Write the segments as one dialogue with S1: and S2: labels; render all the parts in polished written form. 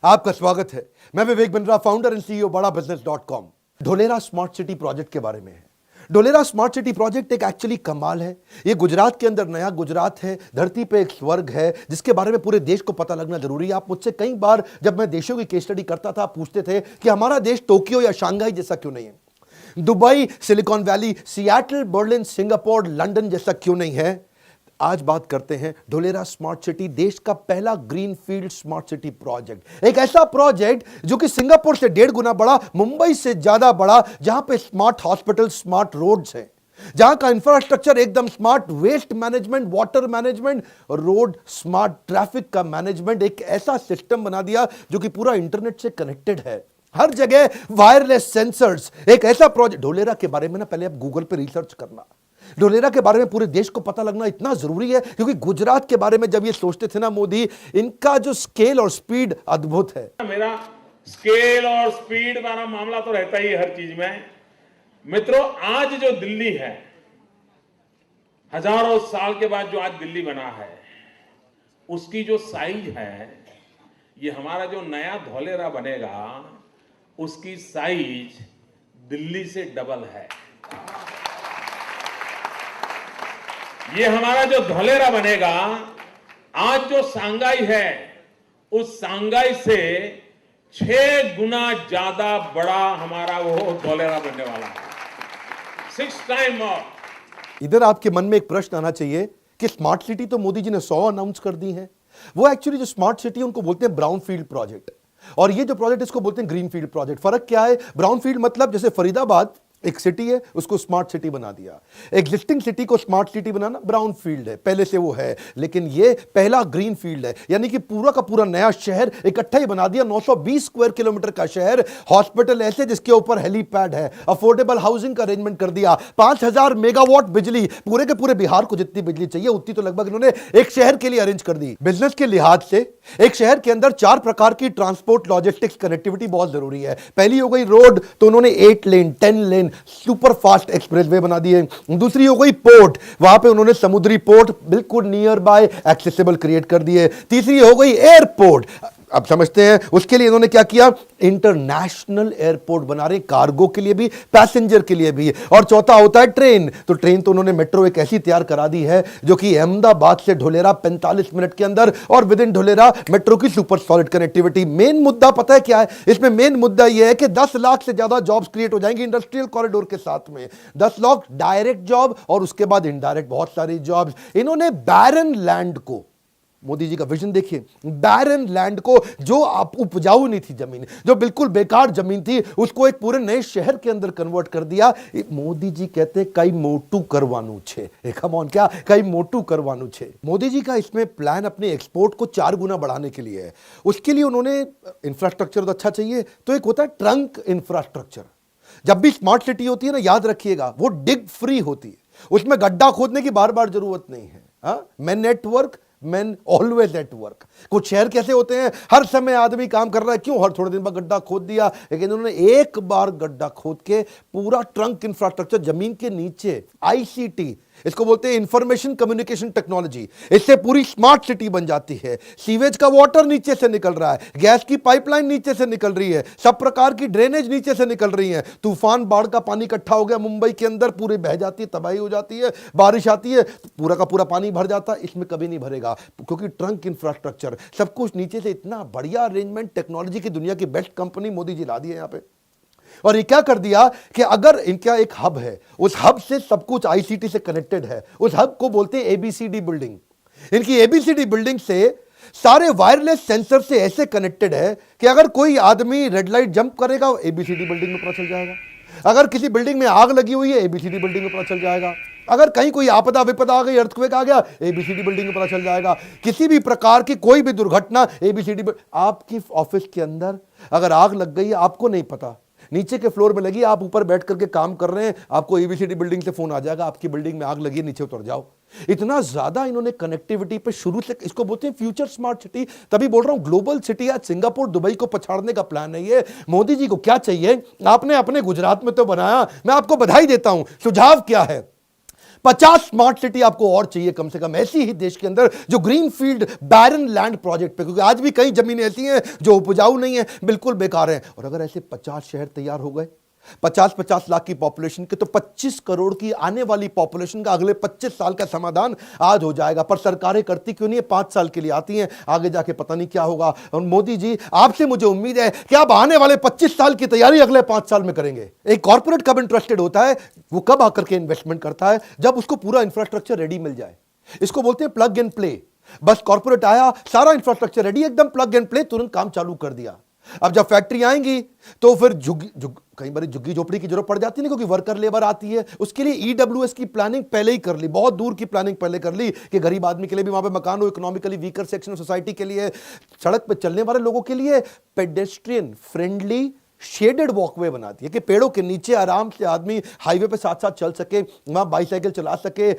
S1: आपका स्वागत है। मैं Vivek Bindra, founder and CEO बड़ा बिजनेस.com। ढोलेरा स्मार्ट सिटी प्रोजेक्ट के बारे में है। ढोलेरा स्मार्ट सिटी प्रोजेक्ट एक एक्चुअली कमाल है। ये गुजरात के अंदर नया गुजरात है, धरती पे एक स्वर्ग है जिसके बारे में पूरे देश को पता लगना जरूरी है। आप मुझसे कई बार जब मैं देशों की केस स्टडी करता था पूछते थे कि हमारा देश टोक्यो या शंघाई जैसा क्यों नहीं है, Dubai, silicon valley, Seattle, Berlin, Singapore, London जैसा क्यों नहीं है। आज बात करते हैं ढोलेरा स्मार्ट सिटी, देश का पहला ग्रीनफील्ड स्मार्ट सिटी प्रोजेक्ट। एक ऐसा प्रोजेक्ट जो कि सिंगापुर से 1.5 गुना बड़ा, मुंबई से ज्यादा बड़ा, जहां पे स्मार्ट हॉस्पिटल, स्मार्ट रोड्स हैं, जहां का इंफ्रास्ट्रक्चर एकदम smart, waste management, water management, road smart, traffic का मैनेजमेंट, एक ऐसा सिस्टम बना दिया जो कि पूरा इंटरनेट से कनेक्टेड है, हर जगह वायरलेस सेंसर्स। एक ऐसा प्रोजेक्ट ढोलेरा के बारे में ना पहले आप गूगल पे रिसर्च करना। ढोलेरा के बारे में पूरे देश को पता लगना इतना जरूरी है क्योंकि गुजरात के बारे में जब ये सोचते थे ना मोदी, इनका जो स्केल और स्पीड अद्भुत है।
S2: मेरा स्केल और स्पीड वाला मामला तो रहता ही है हर चीज में। मित्रों, आज जो दिल्ली है, हजारों साल के बाद जो आज दिल्ली बना है, उसकी जो साइज है, ये हमारा जो नया ढोलेरा बनेगा उसकी साइज दिल्ली से डबल है। ये हमारा जो ढोलेरा बनेगा, आज जो सांगाई है उस सांगाई से 6 गुना ज्यादा बड़ा हमारा वो ढोलेरा बनने वाला है। 6 टाइम more।
S1: इधर आपके मन में एक प्रश्न आना चाहिए कि स्मार्ट सिटी तो मोदी जी ने 100 अनाउंस कर दी है। वो एक्चुअली जो स्मार्ट सिटी है उनको बोलते हैं ब्राउनफील्ड प्रोजेक्ट, और ये जो प्रोजेक्ट इसको बोलते हैं ग्रीनफील्ड प्रोजेक्ट। फर्क क्या है? ब्राउनफील्ड मतलब जैसे फरीदाबाद एक सिटी है, उसको स्मार्ट सिटी बना दिया। एग्जिस्टिंग सिटी को स्मार्ट सिटी बनाना ब्राउन फील्ड है, पहले से वो है, लेकिन ये पहला ग्रीन फील्ड है, यानी कि पूरा का पूरा नया शहर इकट्ठा ही बना दिया। 920 स्क्वायर किलोमीटर का शहर, हॉस्पिटल ऐसे जिसके ऊपर हेलीपैड है, अफोर्डेबल हाउसिंग का अरेंजमेंट कर दिया, 5000 मेगावाट बिजली, पूरे के पूरे बिहार को जितनी बिजली चाहिए उतनी तो लगभग इन्होंने एक शहर के लिए अरेंज कर दी। बिजनेस के लिहाज से एक शहर के अंदर 4 प्रकार की ट्रांसपोर्ट लॉजिस्टिक्स कनेक्टिविटी बहुत जरूरी है। पहली हो गई रोड, तो उन्होंने 8 लेन 10 लेन सुपर फास्ट एक्सप्रेसवे बना दिए। दूसरी हो गई पोर्ट, वहां पे उन्होंने समुद्री पोर्ट बिल्कुल नियर बाय एक्सेसिबल क्रिएट कर दिए। तीसरी हो गई एयरपोर्ट, अब समझते हैं उसके लिए इन्होंने क्या किया, इंटरनेशनल एयरपोर्ट बना रहे, कार्गो के लिए भी, पैसेंजर के लिए भी। और चौथा होता है ट्रेन, तो ट्रेन तो उन्होंने मेट्रो एक ऐसी तैयार करा दी है जो कि अहमदाबाद से ढोलेरा 45 मिनट के अंदर, और विद इन ढोलेरा मेट्रो की सुपर सॉलिड कनेक्टिविटी। मेन मुद्दा पता है क्या है इसमें? मेन मुद्दा यह है कि 10 लाख से ज्यादा जॉब्स क्रिएट हो जाएंगी इंडस्ट्रियल कॉरिडोर के साथ में। 10 लाख डायरेक्ट जॉब और उसके बाद इनडायरेक्ट बहुत सारी जॉब्स। इन्होंने बैरन लैंड को, मोदी जी का विजन देखिए, बैरन लैंड को, जो उपजाऊ नहीं थी जमीन, जो बिल्कुल बेकार जमीन थी, उसको एक पूरे नए शहर के अंदर कन्वर्ट कर दिया। मोदी जी कहते हैं कई मोटू करवानू छे, कम ऑन, क्या कई मोटू करवानू छे। मोदी जी का इसमें प्लान अपने एक्सपोर्ट को 4 गुना बढ़ाने के लिए है। उसके लिए उन्होंने इंफ्रास्ट्रक्चर तो अच्छा चाहिए, तो एक होता है ट्रंक इंफ्रास्ट्रक्चर। जब भी स्मार्ट सिटी होती है ना, याद रखिएगा, वो डिग फ्री होती है, उसमें गड्ढा खोदने की बार बार जरूरत नहीं है। मैं network, man always at work. कुछ शहर कैसे होते हैं, हर समय आदमी काम कर रहा है, क्यों, हर थोड़े दिन बाद गड्ढा खोद दिया, लेकिन उन्होंने एक बार गड्ढा खोद के पूरा ट्रंक इंफ्रास्ट्रक्चर जमीन के नीचे, आईसीटी, इसको बोलते हैं इंफॉर्मेशन कम्युनिकेशन टेक्नोलॉजी, इससे पूरी स्मार्ट सिटी बन जाती है। सीवेज का वाटर नीचे से निकल रहा है, गैस की पाइपलाइन नीचे से निकल रही है, सब प्रकार की ड्रेनेज नीचे से निकल रही है। तूफान, बाढ़ का पानी इकट्ठा हो गया मुंबई के अंदर, पूरे बह जाती है, तबाही हो जाती है, बारिश आती है, पूरा का पूरा पानी भर जाता है। इसमें कभी नहीं भरेगा क्योंकि ट्रंक इंफ्रास्ट्रक्चर, सब कुछ नीचे से, इतना बढ़िया अरेंजमेंट, टेक्नोलॉजी की दुनिया की बेस्ट कंपनी मोदी जी ला दी है यहां पे। और ये क्या कर दिया कि अगर इनका एक हब है, उस हब से सब कुछ आईसीटी से कनेक्टेड है, उस हब को बोलते हैं एबीसीडी बिल्डिंग। इनकी एबीसीडी बिल्डिंग से सारे वायरलेस सेंसर से ऐसे कनेक्टेड है कि अगर कोई आदमी रेड लाइट जंप करेगा, एबीसीडी बिल्डिंग में पता चल जाएगा। अगर किसी बिल्डिंग में आग लगी हुई है, एबीसीडी बिल्डिंग में पता चल जाएगा। अगर कहीं कोई आपदा विपदा आ गई, अर्थक्वेक आ गया, एबीसीडी बिल्डिंग में पता चल जाएगा। किसी भी प्रकार की कोई भी दुर्घटना, एबीसीडी। आपकी ऑफिस के अंदर अगर आग लग गई है, आपको नहीं पता, नीचे के फ्लोर में लगी, आप ऊपर बैठ करके काम कर रहे हैं, आपको एबीसीडी बिल्डिंग से फोन आ जाएगा, आपकी बिल्डिंग में आग लगी है, नीचे उतर जाओ। इतना ज्यादा इन्होंने कनेक्टिविटी पे शुरू से, इसको बोलते हैं फ्यूचर स्मार्ट सिटी। तभी बोल रहा हूं ग्लोबल सिटी, आज सिंगापुर, दुबई को पछाड़ने का प्लान है ये। मोदी जी को क्या चाहिए, आपने अपने गुजरात में तो बनाया, मैं आपको बधाई देता हूं। सुझाव क्या है? 50 स्मार्ट सिटी आपको और चाहिए कम से कम ऐसी ही देश के अंदर जो green field barren land project पे, क्योंकि आज भी कई जमीनें ऐसी हैं जो उपजाऊ नहीं है, बिल्कुल बेकार हैं। और अगर ऐसे 50 शहर तैयार हो गए 50-50 लाख की पॉपुलेशन के, तो 25 करोड़ की आने वाली पॉपुलेशन का अगले 25 साल का समाधान आज हो जाएगा। पर सरकारें करती क्यों नहीं है? 5 साल के लिए आती हैं, आगे जाके पता नहीं क्या होगा। और मोदी जी, आपसे मुझे उम्मीद है कि आप आने वाले 25 साल की तैयारी अगले 5 साल में करेंगे। एक कॉर्पोरेट कब इंटरेस्टेड होता है? वो कब आकर के इन्वेस्टमेंट करता है? जब उसको पूरा इंफ्रास्ट्रक्चर रेडी मिल जाए। इसको बोलते हैं प्लग एंड प्ले। बस कॉर्पोरेट आया, सारा इंफ्रास्ट्रक्चर रेडी, एकदम प्लग एंड प्ले, तुरंत काम चालू कर दिया। अब जब फैक्ट्री आएंगी तो फिर कई बार झुग्गी झोपड़ी की जरूरत पड़ जाती है ना, क्योंकि वर्कर लेबर आती है। उसके लिए ईडब्ल्यूएस की प्लानिंग पहले ही कर ली, बहुत दूर की प्लानिंग पहले कर ली कि गरीब आदमी के लिए भी वहां पे मकान हो, economically weaker section of society के लिए, सड़क पे चलने वाले लोगों के लिए पेडेस्ट्रियन फ्रेंडली शेडेड वॉकवे बनाती है कि पेड़ों के नीचे आराम से आदमी हाईवे पे साथ साथ चल सके, वहां बाईसाइकिल चला सके,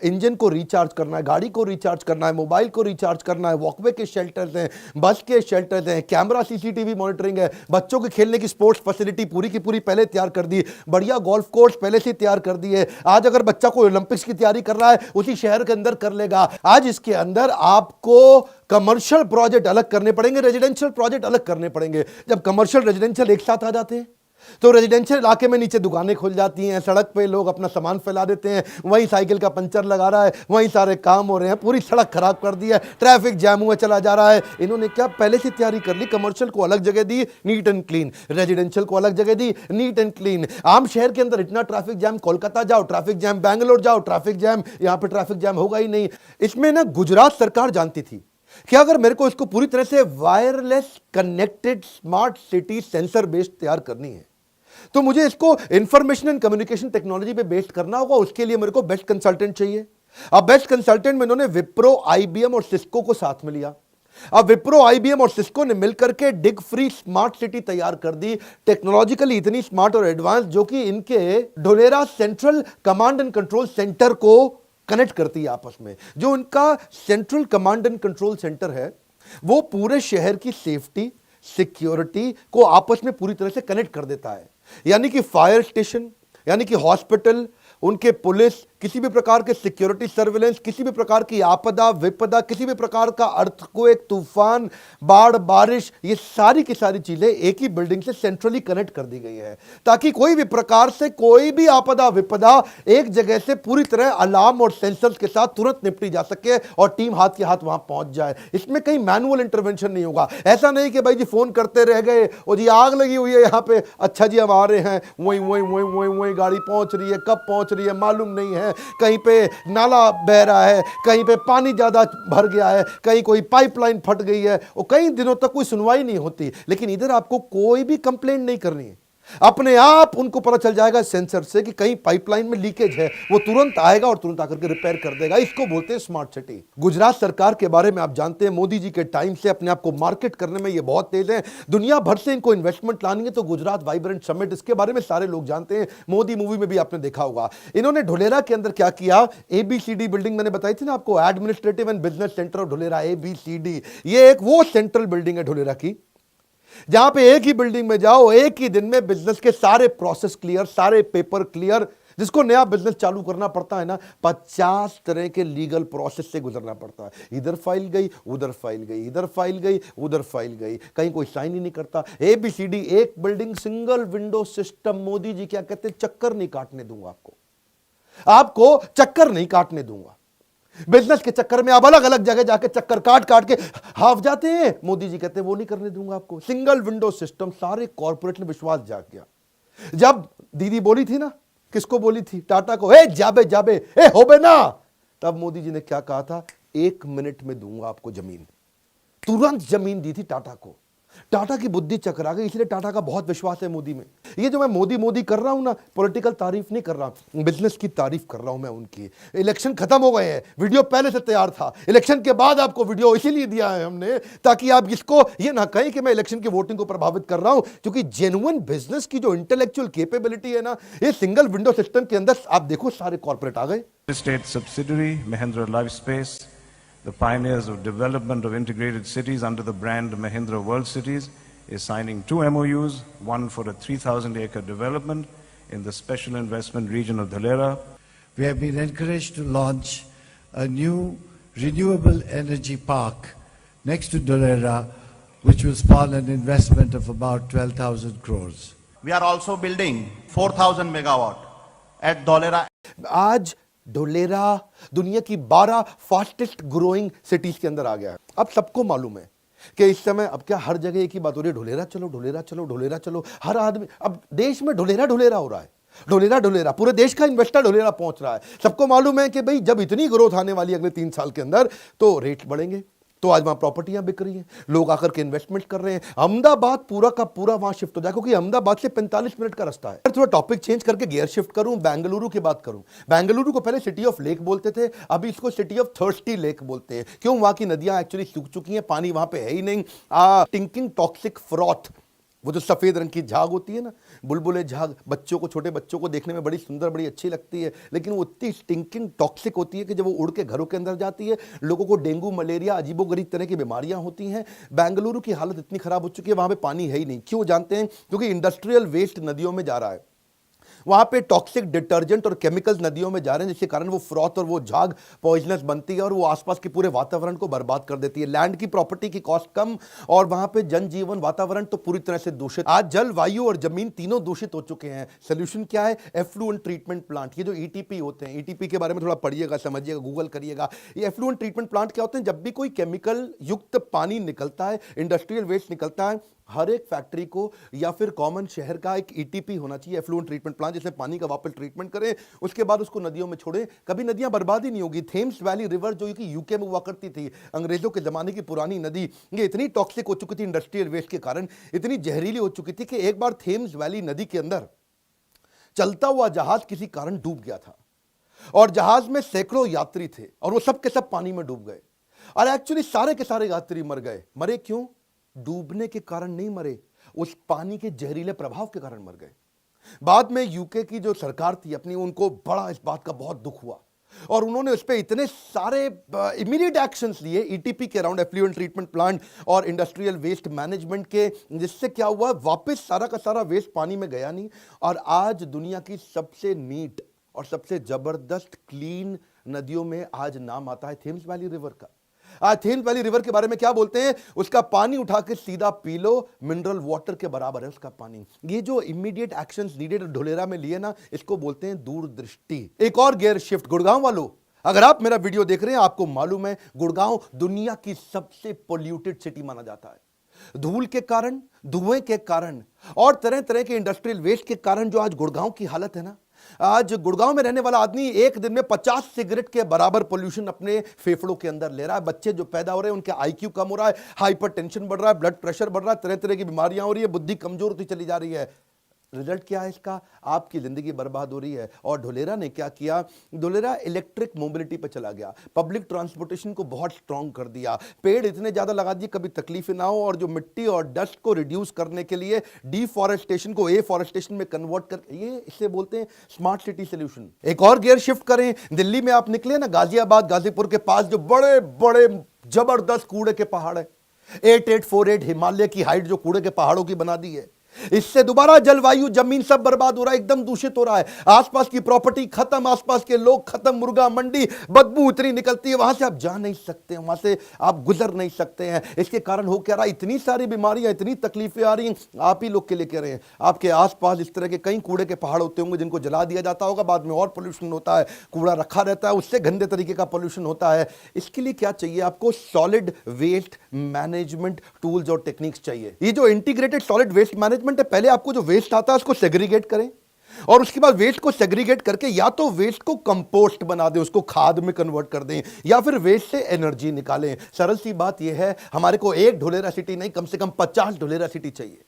S1: इंजन को रिचार्ज करना है, गाड़ी को रिचार्ज करना है, मोबाइल को रिचार्ज करना है। वॉकवे के शेल्टर्स हैं, बस के शेल्टर्स हैं, कैमरा सीसीटीवी मॉनिटरिंग है, बच्चों के खेलने की स्पोर्ट्स फैसिलिटी पूरी की पूरी पहले तैयार कर दी, बढ़िया गोल्फ कोर्स पहले से तैयार कर दिए। आज अगर बच्चा को ओलंपिक्स की तैयारी कर रहा है, उसी शहर के अंदर कर लेगा। आज इसके अंदर आपको कमर्शियल प्रोजेक्ट अलग करने पड़ेंगे, रेजिडेंशियल प्रोजेक्ट अलग करने पड़ेंगे। जब कमर्शियल रेजिडेंशियल एक साथ आ जाते हैं तो रेजिडेंशियल इलाके में नीचे दुकानें खुल जाती हैं, सड़क पे लोग अपना सामान फैला देते हैं, वहीं साइकिल का पंचर लगा रहा है, वहीं सारे काम हो रहे हैं, पूरी सड़क खराब कर दी है, ट्रैफिक जैम हुआ चला जा रहा है। इन्होंने क्या पहले से तैयारी कर ली? कमर्शियल को अलग जगह दी, नीट एंड क्लीन, रेजिडेंशियल को अलग जगह दी, नीट एंड क्लीन। आम शहर के अंदर इतना ट्रैफिक जैम, कोलकाता जाओ ट्रैफिक जैम, बैंगलोर जाओ ट्रैफिक जैम, यहां पर ट्रैफिक जैम होगा ही नहीं। इसमें ना गुजरात सरकार जानती थी कि अगर मेरे को इसको पूरी तरह से wireless connected smart city sensor based तैयार करनी है, तो मुझे इसको इंफॉर्मेशन एंड कम्युनिकेशन टेक्नोलॉजी पे बेस्ड करना होगा। उसके लिए मेरे को बेस्ट कंसल्टेंट चाहिए। अब बेस्ट कंसल्टेंट में इन्होंने विप्रो, आईबीएम और सिस्को को साथ में लिया। अब विप्रो, आईबीएम और सिस्को ने मिलकर के डिग फ्री स्मार्ट सिटी तैयार कर दी, टेक्नोलॉजिकली इतनी स्मार्ट और एडवांस, जो कि इनके Dholera central command and control centre को कनेक्ट करती है आपस में। जो उनका central command and control centre है, वो पूरे शहर की सेफ्टी, सिक्योरिटी को आपस में पूरी तरह से कनेक्ट कर देता है। यानी कि फायर स्टेशन, यानी कि हॉस्पिटल, उनके पुलिस, किसी भी प्रकार के सिक्योरिटी सर्विलेंस, किसी भी प्रकार की आपदा विपदा, किसी भी प्रकार का अर्थक्वेक, तूफान, बाढ़, बारिश, ये सारी की सारी चीजें एक ही बिल्डिंग से सेंट्रली कनेक्ट कर दी गई है, ताकि कोई भी प्रकार से कोई भी आपदा विपदा एक जगह से पूरी तरह अलार्म और सेंसर्स के साथ तुरंत निपटी जा सके और टीम हाथ के हाथ वहां पहुंच जाए। इसमें कहीं मैनुअल इंटरवेंशन नहीं होगा। ऐसा नहीं कि भाई जी फोन करते रह गए और जी आग लगी हुई है यहां पे, अच्छा जी हम आ रहे हैं, वहीं वहीं वहीं वहीं वहीं गाड़ी पहुंच रही है, कब पहुंच रही है मालूम नहीं है, कहीं पे नाला बह रहा है, कहीं पे पानी ज्यादा भर गया है, कहीं कोई पाइपलाइन फट गई है, और कई दिनों तक कोई सुनवाई नहीं होती। लेकिन इधर आपको कोई भी कंप्लेंट नहीं करनी है, अपने आप उनको पता चल जाएगा सेंसर से कि कहीं पाइपलाइन में लीकेज है, वो तुरंत आएगा और तुरंत आकर के रिपेयर कर देगा। इसको बोलते हैं स्मार्ट सिटी। गुजरात सरकार के बारे में आप जानते हैं, मोदी जी के टाइम से अपने आप को मार्केट करने में ये बहुत तेज है। दुनिया भर से इनको इन्वेस्टमेंट लानी है तो गुजरात वाइब्रेंट समिट, इसके बारे में सारे लोग जानते हैं, मोदी मूवी में भी आपने देखा होगा। इन्होंने ढोलेरा के अंदर क्या किया, एबीसीडी बिल्डिंग मैंने बताई थी ना आपको, administrative and business centre of Dholera, A B C D. ये एक वो सेंट्रल बिल्डिंग है ढोलेरा की, जहां पे एक ही बिल्डिंग में जाओ, एक ही दिन में बिजनेस के सारे प्रोसेस क्लियर, सारे पेपर क्लियर। जिसको नया बिजनेस चालू करना पड़ता है ना, 50 तरह के लीगल प्रोसेस से गुजरना पड़ता है। इधर फाइल गई, उधर फाइल गई, इधर फाइल गई, उधर फाइल गई, कहीं कोई साइन ही नहीं करता। एबीसीडी एक building, single window system. Modi ji क्या कहते हैं, चक्कर नहीं काटने दूंगा आपको चक्कर नहीं काटने दूंगा। बिजनेस के चक्कर में आप अलग अलग जगह जाके चक्कर काट काट के हाफ जाते हैं, मोदी जी कहते हैं वो नहीं करने दूंगा आपको। सिंगल विंडो सिस्टम, सारे कॉर्पोरेट ने विश्वास जाग गया। जब दीदी बोली थी ना, किसको बोली थी, टाटा को, ए जाबे जाबे, ए होबे ना, तब मोदी जी ने क्या कहा था, 1 मिनट में दूंगा आपको जमीन। तुरंत जमीन दी थी टाटा को। टाटा की बुद्धि चकरा गई, इसलिए टाटा का बहुत विश्वास है मोदी में। ये जो मैं मोदी मोदी कर रहा हूं ना, पॉलिटिकल तारीफ नहीं कर रहा, बिजनेस की तारीफ कर रहा हूं मैं उनकी। इलेक्शन खत्म हो गए हैं, वीडियो पहले से तैयार था, इलेक्शन के बाद आपको वीडियो इसीलिए दिया है हमने, ताकि आप इसको ये ना कहें कि मैं इलेक्शन की वोटिंग को प्रभावित कर रहा हूं, क्योंकि जेन्युइन बिजनेस की जो इंटेलेक्चुअल कैपेबिलिटी है ना, ये सिंगल विंडो सिस्टम के अंदर आप देखो सारे कॉर्पोरेट आ गए।
S3: State subsidiary Mahindra Lifespace, the pioneers of development of integrated cities under the brand Mahindra World Cities, is signing 2 MOUs, one for a 3,000-acre development in the special investment region of Dholera.
S4: we have been encouraged to launch a new renewable energy park next to Dholera, which will spawn an investment of about 12,000 crores.
S5: We are also building 4,000 megawatt at Dholera.
S1: आज ढोलेरा दुनिया की 12 fastest growing cities के अंदर आ गया है। अब सबको मालूम है कि इस समय अब क्या हर जगह एक ही बात हो रही है, ढोलेरा चलो, ढोलेरा चलो, ढोलेरा चलो। हर आदमी अब देश में ढोलेरा ढोलेरा हो रहा है, ढोलेरा ढोलेरा, पूरे देश का इन्वेस्टर ढोलेरा पहुंच रहा है। सबको मालूम है कि भाई जब इतनी ग्रोथ आने वाली है अगले 3 साल के अंदर तो रेट बढ़ेंगे, तो आज वहां प्रॉपर्टियां बिक रही हैं, लोग आकर के इन्वेस्टमेंट कर रहे हैं। अहमदाबाद पूरा का पूरा वहां शिफ्ट हो जाए, क्योंकि अहमदाबाद से 45 मिनट का रास्ता है। थोड़ा टॉपिक चेंज करके गियर शिफ्ट करूं, बेंगलुरु की बात करूं। बेंगलुरु को पहले सिटी ऑफ लेक बोलते थे, अभी इसको सिटी ऑफ थर्स्टी लेक बोलते हैं। क्यों? वहां की नदियां एक्चुअली सूख चुकी हैं, पानी वहां पे है ही नहीं। टिंकिंग टॉक्सिक फ्रॉथ, वो जो सफेद रंग की झाग होती है ना, बुलबुले झाग, बच्चों को, छोटे बच्चों को देखने में बड़ी सुंदर, बड़ी अच्छी लगती है, लेकिन वो इतनी स्टिंकिंग टॉक्सिक होती है कि जब वो उड़ के घरों के अंदर जाती है, लोगों को डेंगू, मलेरिया, अजीबोगरीब तरह की बीमारियां होती हैं। बेंगलुरु की हालत इतनी खराब हो चुकी है, वहां पे पानी है ही नहीं। क्यों जानते हैं? क्योंकि इंडस्ट्रियल वेस्ट नदियों में जा रहा है, वहां पे टॉक्सिक डिटर्जेंट और केमिकल्स नदियों में जा रहे हैं, जिसके कारण वो फ्रॉथ और वो झाग पॉइजनस बनती है और वो आसपास के पूरे वातावरण को बर्बाद कर देती है। लैंड की प्रॉपर्टी की कॉस्ट कम और वहां पे जनजीवन, वातावरण तो पूरी तरह से दूषित। आज जल, वायु और जमीन तीनों दूषित हो चुके हैं। सोल्यूशन क्या है? Effluent treatment plant. ये जो ईटीपी होते हैं, ईटीपी के बारे में थोड़ा पढ़िएगा, समझिएगा, गूगल करिएगा। ये एफ्लुएंट ट्रीटमेंट प्लांट क्या होते हैं? जब भी कोई केमिकल युक्त पानी निकलता है, इंडस्ट्रियल वेस्ट निकलता है, हर एक फैक्ट्री को या फिर कॉमन शहर का एक ईटीपी होना चाहिए, एफ्लुएंट ट्रीटमेंट प्लांट, जिससे पानी का वापस ट्रीटमेंट करें, उसके बाद उसको नदियों में छोड़ें। कभी नदियां बर्बाद ही नहीं होगी। थेम्स वैली रिवर जो कि यूके में हुआ करती थी, अंग्रेजों के जमाने की पुरानी नदी, ये इतनी टॉक्सिक हो चुकी थी इंडस्ट्रियल वेस्ट के कारण, इतनी जहरीली हो चुकी थी कि एक बार थेम्स वैली नदी के अंदर चलता हुआ जहाज किसी कारण डूब गया था और जहाज में सैकड़ों यात्री थे और वो सब के सब पानी में डूब गए। और एक्चुअली सारे के सारे यात्री मर गए। मरे क्यों? डूबने के कारण नहीं मरे, उस पानी के जहरीले प्रभाव के कारण मर गए। बाद में यूके की जो सरकार थी अपनी, उनको बड़ा इस बात का बहुत दुख हुआ और उन्होंने उस पर इतने सारे इमीडिएट एक्शंस लिए ईटीपी के अराउंड, एफ्लुएंट ट्रीटमेंट प्लांट और इंडस्ट्रियल वेस्ट मैनेजमेंट के, जिससे क्या हुआ, वापस सारा का सारा वेस्ट पानी में गया नहीं। और आज दुनिया की सबसे नीट और सबसे जबरदस्त क्लीन नदियों में आज नाम आता है थेम्स वैली रिवर का। आज थेम्स वैली रिवर के बारे में क्या बोलते हैं? उसका पानी उठा के सीधा पी लो, मिनरल वाटर के बराबर है उसका पानी। ये जो इमीडिएट एक्शंस नीडेड ढोलेरा में लिए ना, इसको बोलते हैं दूरदृष्टि। एक और गियर शिफ्ट। गुड़गांव वालों, अगर आप मेरा वीडियो देख रहे हैं, आपको मालूम है गुड़गांव दुनिया की सबसे पोल्यूटेड सिटी माना जाता है। धूल के कारण, धुएं के कारण और तरह तरह के इंडस्ट्रियल वेस्ट के कारण जो आज गुड़गांव की हालत है ना, आज गुड़गांव में रहने वाला आदमी एक दिन में 50 सिगरेट के बराबर पोल्यूशन अपने फेफड़ों के अंदर ले रहा है। बच्चे जो पैदा हो रहे हैं उनके आईक्यू कम हो रहा है, हाइपरटेंशन बढ़ रहा है, ब्लड प्रेशर बढ़ रहा है, तरह तरह की बीमारियां हो रही है, बुद्धि कमजोर होती चली जा रही है। रिजल्ट क्या है इसका? आपकी जिंदगी बर्बाद हो रही है। और ढोलेरा ने क्या किया? ढोलेरा इलेक्ट्रिक मोबिलिटी पे चला गया, पब्लिक ट्रांसपोर्टेशन को बहुत स्ट्रांग कर दिया, पेड़ इतने ज्यादा लगा दिए कभी तकलीफ ना हो, और जो मिट्टी और डस्ट को रिड्यूस करने के लिए डिफॉरेस्टेशन को एफॉरेस्टेशन में कन्वर्ट कर, ये इसे बोलते हैं स्मार्ट सिटी सोल्यूशन। एक और गियर शिफ्ट करें। दिल्ली में आप निकले ना, गाजियाबाद, गाजीपुर के पास जो बड़े बड़े जबरदस्त कूड़े के पहाड़ है, 8848 हिमालय की हाइट जो कूड़े के पहाड़ों की बना दी है, इससे दोबारा जलवायु, जमीन सब बर्बाद हो रहा है, एकदम दूषित हो रहा है। आसपास की प्रॉपर्टी खत्म, आसपास के लोग खत्म, मुर्गा मंडी, बदबू इतनी निकलती है, वहां से आप जा नहीं सकते, वहां से आप गुजर नहीं सकते हैं। इसके कारण हो क्या रहा? इतनी सारी बीमारियां, इतनी तकलीफें आ रही हैं, आप ही लोग के लिए कह रहे हैं। आपके आसपास इस तरह के कई कूड़े के पहाड़ होते होंगे जिनको जला दिया जाता होगा, बाद में और पोल्यूशन होता है, कूड़ा रखा रहता है, उससे गंदे तरीके का पोल्यूशन होता है। इसके लिए क्या चाहिए आपको? सॉलिड वेस्ट मैनेजमेंट टूल्स और टेक्निक्स चाहिए। ये जो इंटीग्रेटेड सॉलिड वेस्ट मैनेजमेंट है, पहले आपको जो वेस्ट आता है उसको सेग्रीगेट करें और उसके बाद वेस्ट को सेग्रीगेट करके या तो वेस्ट को कंपोस्ट बना दें, उसको खाद में कन्वर्ट कर दें, या फिर वेस्ट से एनर्जी निकालें। सरल सी बात यह है, हमारे को एक ढोलेरा सिटी नहीं, कम से कम 50 ढोलेरा सिटी चाहिए,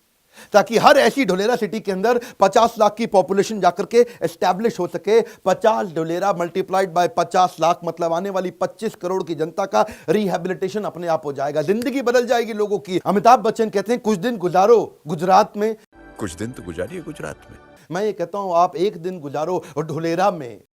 S1: ताकि हर ऐसी ढोलेरा सिटी के अंदर 50 लाख की पॉपुलेशन जाकर के एस्टैब्लिश हो सके। 50 ढोलेरा मल्टीप्लाइड बाय 50 लाख मतलब आने वाली 25 करोड़ की जनता का रिहैबिलिटेशन अपने आप हो जाएगा, जिंदगी बदल जाएगी लोगों की। अमिताभ बच्चन कहते हैं कुछ दिन गुजारो गुजरात में,
S6: कुछ दिन तो गुजारिए गुजरात में।
S1: मैं ये कहता हूं आप एक दिन गुजारो ढोलेरा में।